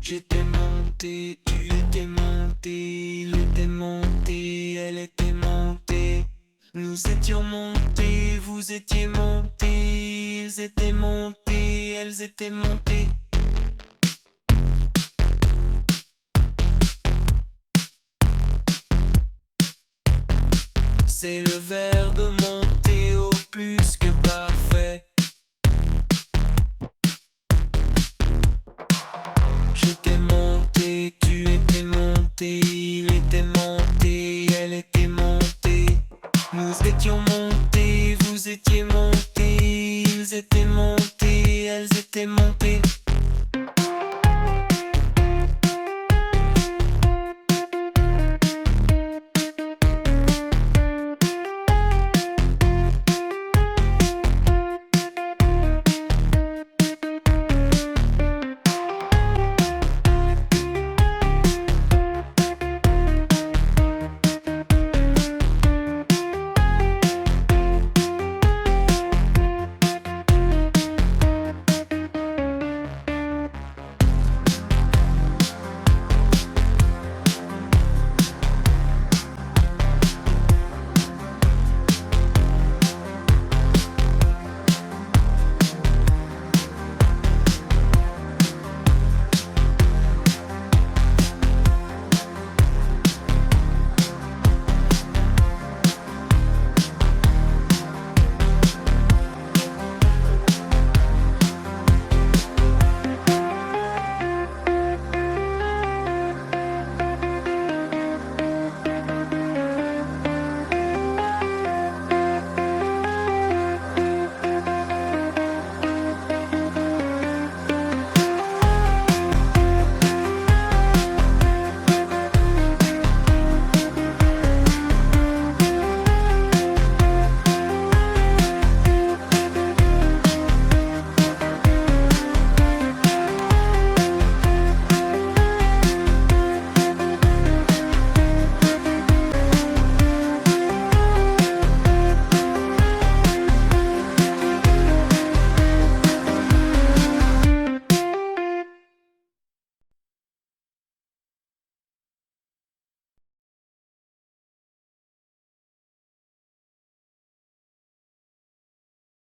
J'étais monté, tu étais monté, il était monté, elle était montée. Nous étions montés, vous étiez montés, ils étaient montés, elles étaient montées. C'est le verbe monter au plus que parfait. J'étais monté, tu étais monté, il était monté, elle était montée. Nous étions montés, vous étiez montés, ils étaient montés, elles étaient montées.